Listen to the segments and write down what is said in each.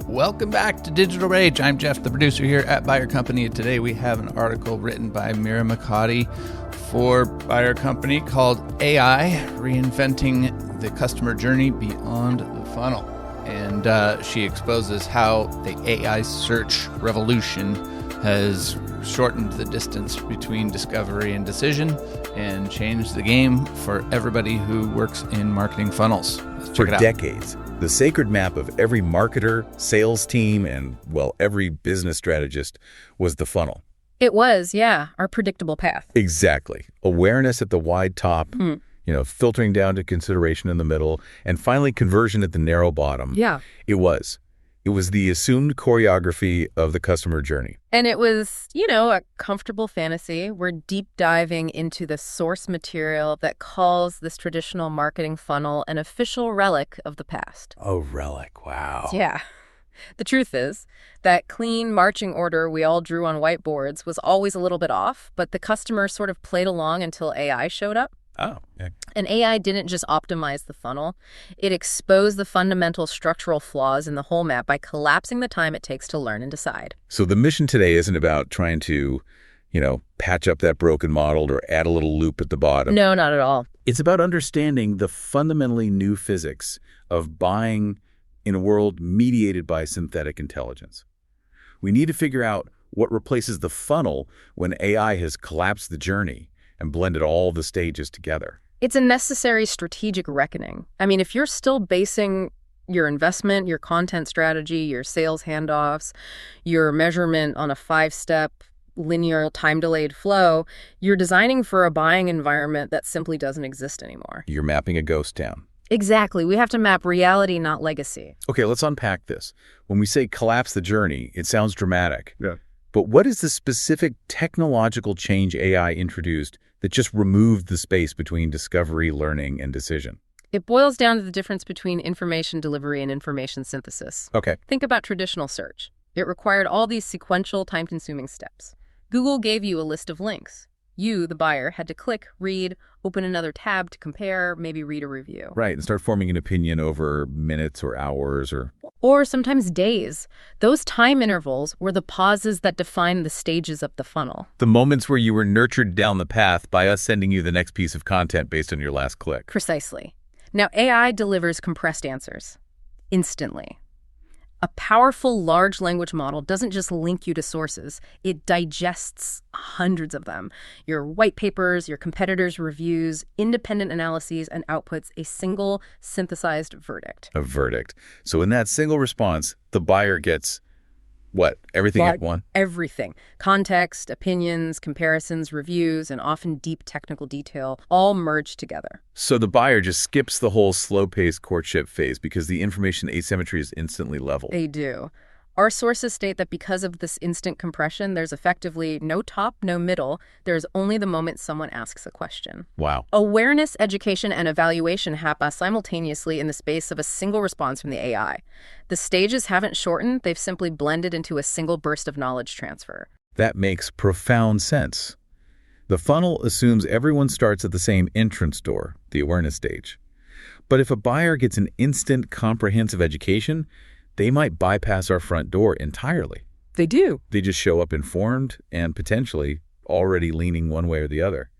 Welcome back to Digital Rage. I'm Jeff, the producer here at Byer Company. Today we have an article written by Mira McCarty for Byer Company called AI, Reinventing the Customer Journey Beyond the Funnel. And she exposes how the AI search revolution has shortened the distance between discovery and decision and changed the game for everybody who works in marketing funnels. Let's check it out. For decades, the sacred map of every marketer, sales team, and, well, every business strategist was the funnel. It was, yeah, our predictable path. Exactly. Awareness at the wide top, filtering down to consideration in the middle, and finally conversion at the narrow bottom. Yeah. It was the assumed choreography of the customer journey. And it was, a comfortable fantasy. We're deep diving into the source material that calls this traditional marketing funnel an official relic of the past. A relic, wow. Yeah. The truth is that clean marching order we all drew on whiteboards was always a little bit off, but the customer sort of played along until AI showed up. Oh, yeah. And AI didn't just optimize the funnel. It exposed the fundamental structural flaws in the whole map by collapsing the time it takes to learn and decide. So the mission today isn't about trying to, patch up that broken model or add a little loop at the bottom. No, not at all. It's about understanding the fundamentally new physics of buying in a world mediated by synthetic intelligence. We need to figure out what replaces the funnel when AI has collapsed the journey and blended all the stages together. It's a necessary strategic reckoning. I mean, if you're still basing your investment, your content strategy, your sales handoffs, your measurement on a 5-step linear time-delayed flow, you're designing for a buying environment that simply doesn't exist anymore. You're mapping a ghost town. Exactly. We have to map reality, not legacy. Okay, let's unpack this. When we say collapse the journey, it sounds dramatic. Yeah. But what is the specific technological change AI introduced that just removed the space between discovery, learning, and decision? It boils down to the difference between information delivery and information synthesis. Okay. Think about traditional search. It required all these sequential, time-consuming steps. Google gave you a list of links. You, the buyer, had to click, read, open another tab to compare, maybe read a review. Right, and start forming an opinion over minutes or hours or sometimes days. Those time intervals were the pauses that define the stages of the funnel. the moments where you were nurtured down the path by us sending you the next piece of content based on your last click. Precisely. Now, AI delivers compressed answers instantly. A powerful large language model doesn't just link you to sources. It digests hundreds of them. Your white papers, your competitors' reviews, independent analyses, and outputs a single synthesized verdict. A verdict. So in that single response, the buyer gets what? Everything at one? Everything. Context, opinions, comparisons, reviews, and often deep technical detail all merged together. So the buyer just skips the whole slow-paced courtship phase because the information asymmetry is instantly leveled. They do. Our sources state that because of this instant compression, there's effectively no top, no middle. There's only the moment someone asks a question. Wow. Awareness, education, and evaluation happen simultaneously in the space of a single response from the AI. The stages haven't shortened, they've simply blended into a single burst of knowledge transfer. That makes profound sense. The funnel assumes everyone starts at the same entrance door, the awareness stage. But if a buyer gets an instant comprehensive education, they might bypass our front door entirely. They do. They just show up informed and potentially already leaning one way or the other.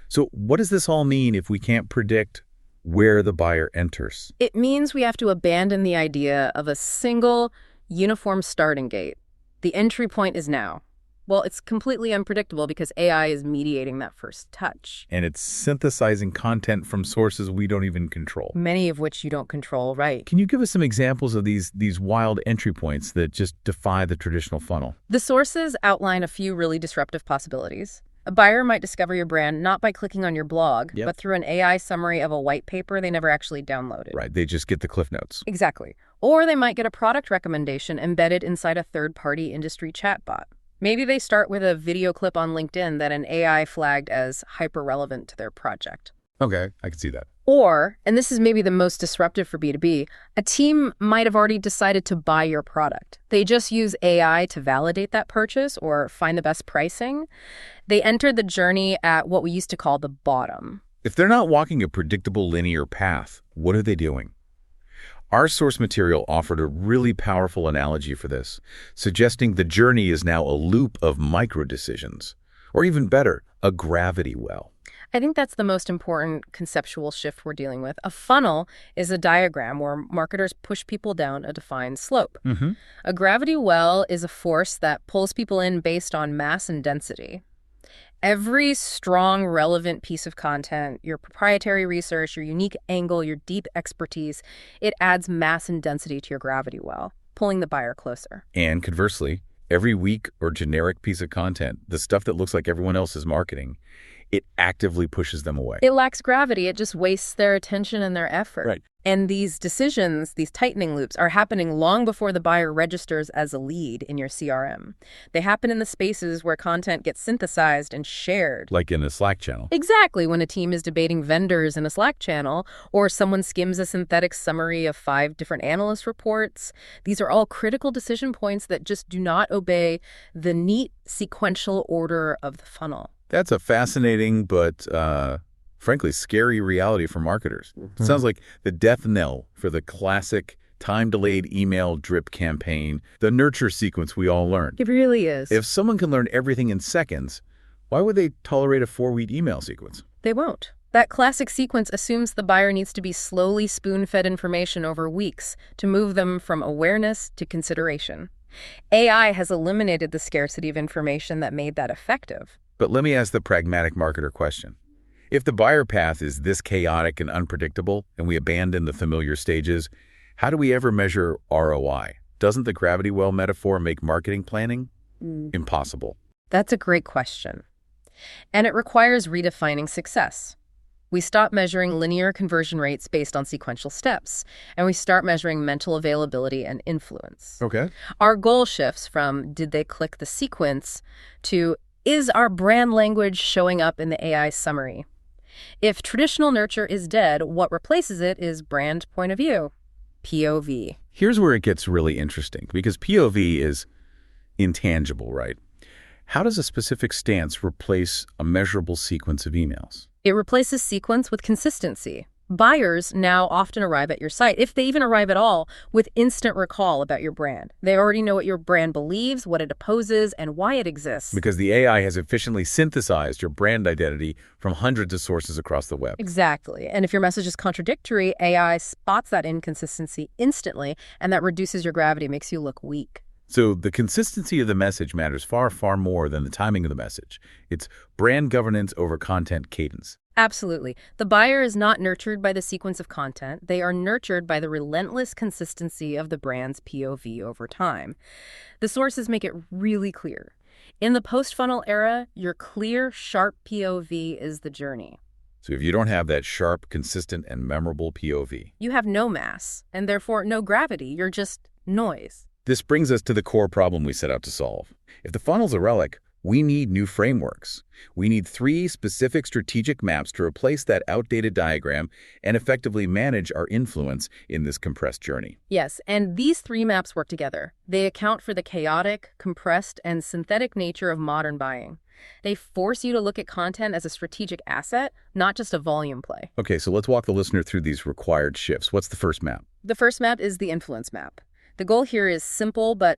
So what does this all mean if we can't predict where the buyer enters? It means we have to abandon the idea of a single, uniform starting gate. The entry point is now. Well, it's completely unpredictable because AI is mediating that first touch. And it's synthesizing content from sources we don't even control. Many of which you don't control, right? Can you give us some examples of these wild entry points that just defy the traditional funnel? The sources outline a few really disruptive possibilities. A buyer might discover your brand not by clicking on your blog, but through an AI summary of a white paper they never actually downloaded. Right, they just get the Cliff Notes. Exactly. Or they might get a product recommendation embedded inside a third-party industry chatbot. Maybe they start with a video clip on LinkedIn that an AI flagged as hyper-relevant to their project. Okay, I can see that. Or, and this is maybe the most disruptive for B2B, a team might have already decided to buy your product. They just use AI to validate that purchase or find the best pricing. They entered the journey at what we used to call the bottom. If they're not walking a predictable linear path, what are they doing? Our source material offered a really powerful analogy for this, suggesting the journey is now a loop of micro-decisions, or even better, a gravity well. I think that's the most important conceptual shift we're dealing with. A funnel is a diagram where marketers push people down a defined slope. A gravity well is a force that pulls people in based on mass and density. Every strong, relevant piece of content, your proprietary research, your unique angle, your deep expertise, it adds mass and density to your gravity well, pulling the buyer closer. And conversely, every weak or generic piece of content, the stuff that looks like everyone else is marketing, it actively pushes them away. It lacks gravity. It just wastes their attention and their effort. Right. And these decisions, these tightening loops, are happening long before the buyer registers as a lead in your CRM. They happen in the spaces where content gets synthesized and shared. Like in a Slack channel. Exactly, when a team is debating vendors in a Slack channel, or someone skims a synthetic summary of 5 different analyst reports. These are all critical decision points that just do not obey the neat sequential order of the funnel. That's a fascinating but, frankly, scary reality for marketers. It sounds like the death knell for the classic time-delayed email drip campaign, the nurture sequence we all learned. It really is. If someone can learn everything in seconds, why would they tolerate a 4-week email sequence? They won't. That classic sequence assumes the buyer needs to be slowly spoon-fed information over weeks to move them from awareness to consideration. AI has eliminated the scarcity of information that made that effective. But let me ask the pragmatic marketer question. If the buyer path is this chaotic and unpredictable, and we abandon the familiar stages, how do we ever measure ROI? Doesn't the gravity well metaphor make marketing planning impossible? That's a great question. And it requires redefining success. We stop measuring linear conversion rates based on sequential steps, and we start measuring mental availability and influence. Okay. Our goal shifts from did they click the sequence to is our brand language showing up in the AI summary? If traditional nurture is dead, what replaces it is brand point of view, POV. Here's where it gets really interesting, because POV is intangible, right? How does a specific stance replace a measurable sequence of emails? It replaces sequence with consistency. Buyers now often arrive at your site, if they even arrive at all, with instant recall about your brand. They already know what your brand believes, what it opposes, and why it exists. Because the AI has efficiently synthesized your brand identity from hundreds of sources across the web. Exactly. And if your message is contradictory, AI spots that inconsistency instantly, and that reduces your gravity, makes you look weak. So the consistency of the message matters far, far more than the timing of the message. It's brand governance over content cadence. Absolutely. The buyer is not nurtured by the sequence of content. They are nurtured by the relentless consistency of the brand's POV over time. The sources make it really clear. In the post-funnel era, your clear, sharp POV is the journey. So if you don't have that sharp, consistent, and memorable POV, you have no mass, and therefore no gravity. You're just noise. This brings us to the core problem we set out to solve. If the funnel's a relic, we need new frameworks. We need 3 specific strategic maps to replace that outdated diagram and effectively manage our influence in this compressed journey. Yes, and these 3 maps work together. They account for the chaotic, compressed, and synthetic nature of modern buying. They force you to look at content as a strategic asset, not just a volume play. Okay, so let's walk the listener through these required shifts. What's the first map? The first map is the influence map. The goal here is simple but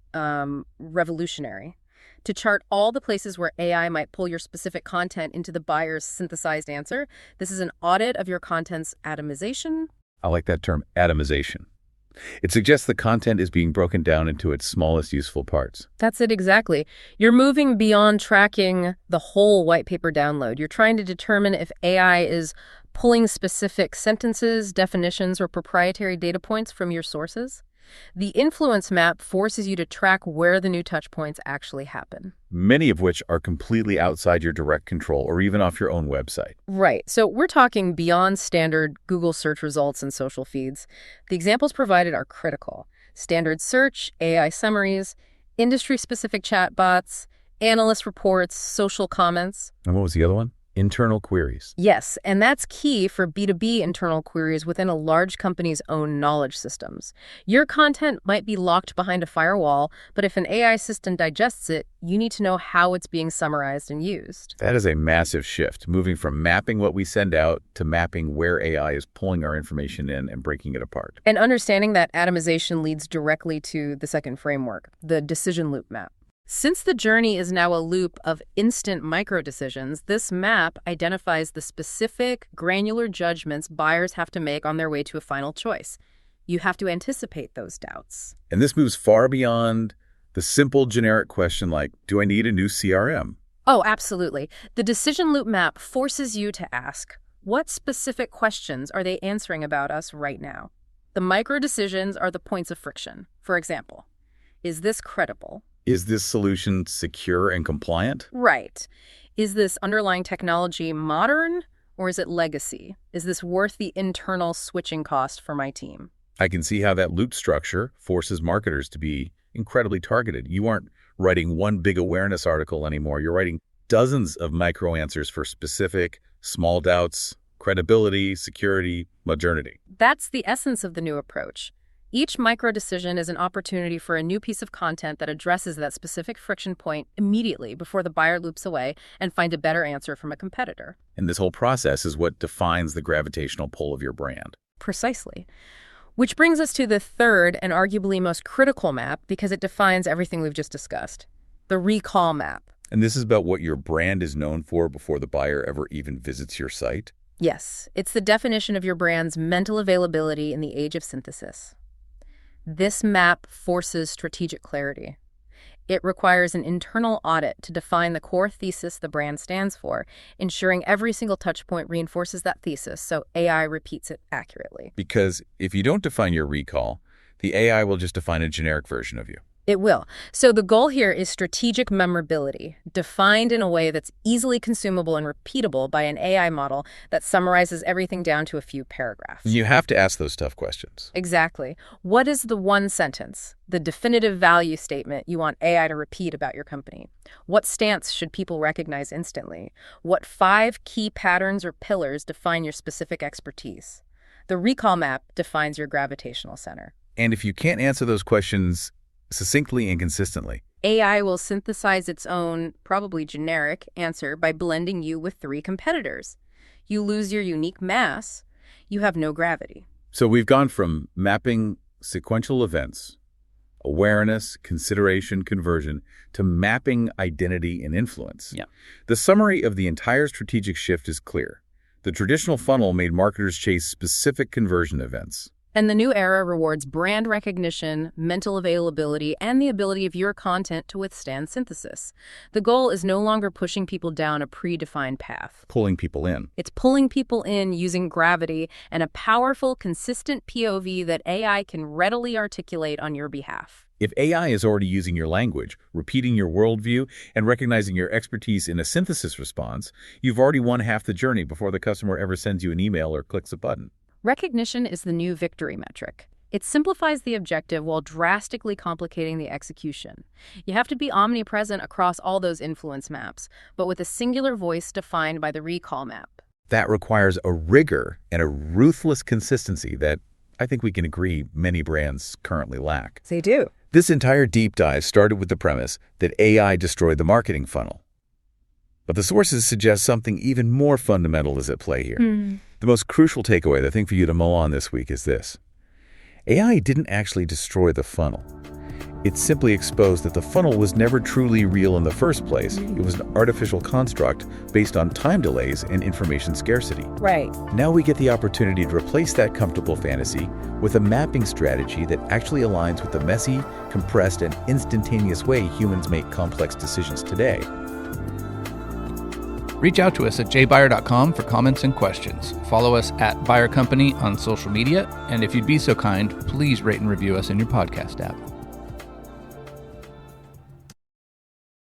revolutionary. To chart all the places where AI might pull your specific content into the buyer's synthesized answer. This is an audit of your content's atomization. I like that term, atomization. It suggests the content is being broken down into its smallest useful parts. That's it exactly. You're moving beyond tracking the whole white paper download. You're trying to determine if AI is pulling specific sentences, definitions, or proprietary data points from your sources. The influence map forces you to track where the new touch points actually happen. Many of which are completely outside your direct control or even off your own website. Right. So we're talking beyond standard Google search results and social feeds. The examples provided are critical. Standard search, AI summaries, industry-specific chatbots, analyst reports, social comments. And what was the other one? Internal queries. Yes, and that's key for B2B internal queries within a large company's own knowledge systems. Your content might be locked behind a firewall, but if an AI system digests it, you need to know how it's being summarized and used. That is a massive shift, moving from mapping what we send out to mapping where AI is pulling our information in and breaking it apart. And understanding that atomization leads directly to the second framework, the decision loop map. Since the journey is now a loop of instant micro-decisions, this map identifies the specific, granular judgments buyers have to make on their way to a final choice. You have to anticipate those doubts. And this moves far beyond the simple generic question like, do I need a new CRM? Oh, absolutely. The decision loop map forces you to ask, what specific questions are they answering about us right now? The micro-decisions are the points of friction. For example, is this credible? Is this solution secure and compliant? Right. Is this underlying technology modern or is it legacy? Is this worth the internal switching cost for my team? I can see how that loop structure forces marketers to be incredibly targeted. You aren't writing one big awareness article anymore. You're writing dozens of micro answers for specific, small doubts, credibility, security, modernity. That's the essence of the new approach. Each micro-decision is an opportunity for a new piece of content that addresses that specific friction point immediately before the buyer loops away and finds a better answer from a competitor. And this whole process is what defines the gravitational pull of your brand. Precisely. Which brings us to the third and arguably most critical map because it defines everything we've just discussed, the recall map. And this is about what your brand is known for before the buyer ever even visits your site? Yes, it's the definition of your brand's mental availability in the age of synthesis. This map forces strategic clarity. It requires an internal audit to define the core thesis the brand stands for, ensuring every single touchpoint reinforces that thesis so AI repeats it accurately. Because if you don't define your recall, the AI will just define a generic version of you. It will. So the goal here is strategic memorability, defined in a way that's easily consumable and repeatable by an AI model that summarizes everything down to a few paragraphs. You have to ask those tough questions. Exactly. What is the one sentence, the definitive value statement you want AI to repeat about your company? What stance should people recognize instantly? What 5 key patterns or pillars define your specific expertise? The recall map defines your gravitational center. And if you can't answer those questions succinctly and consistently, AI will synthesize its own, probably generic, answer by blending you with 3 competitors. You lose your unique mass, you have no gravity. So we've gone from mapping sequential events, awareness, consideration, conversion, to mapping identity and influence. Yeah. The summary of the entire strategic shift is clear. The traditional funnel made marketers chase specific conversion events. And the new era rewards brand recognition, mental availability, and the ability of your content to withstand synthesis. The goal is no longer pushing people down a predefined path. Pulling people in. It's pulling people in using gravity and a powerful, consistent POV that AI can readily articulate on your behalf. If AI is already using your language, repeating your worldview, and recognizing your expertise in a synthesis response, you've already won half the journey before the customer ever sends you an email or clicks a button. Recognition is the new victory metric. It simplifies the objective while drastically complicating the execution. You have to be omnipresent across all those influence maps, but with a singular voice defined by the recall map. That requires a rigor and a ruthless consistency that I think we can agree many brands currently lack. They do. This entire deep dive started with the premise that AI destroyed the marketing funnel. But the sources suggest something even more fundamental is at play here. The most crucial takeaway, the thing for you to mull on this week, is this. AI didn't actually destroy the funnel. It simply exposed that the funnel was never truly real in the first place. It was an artificial construct based on time delays and information scarcity. Right. Now we get the opportunity to replace that comfortable fantasy with a mapping strategy that actually aligns with the messy, compressed, and instantaneous way humans make complex decisions today. Reach out to us at jbyer.com for comments and questions. Follow us at Byer Company on social media, and if you'd be so kind, please rate and review us in your podcast app.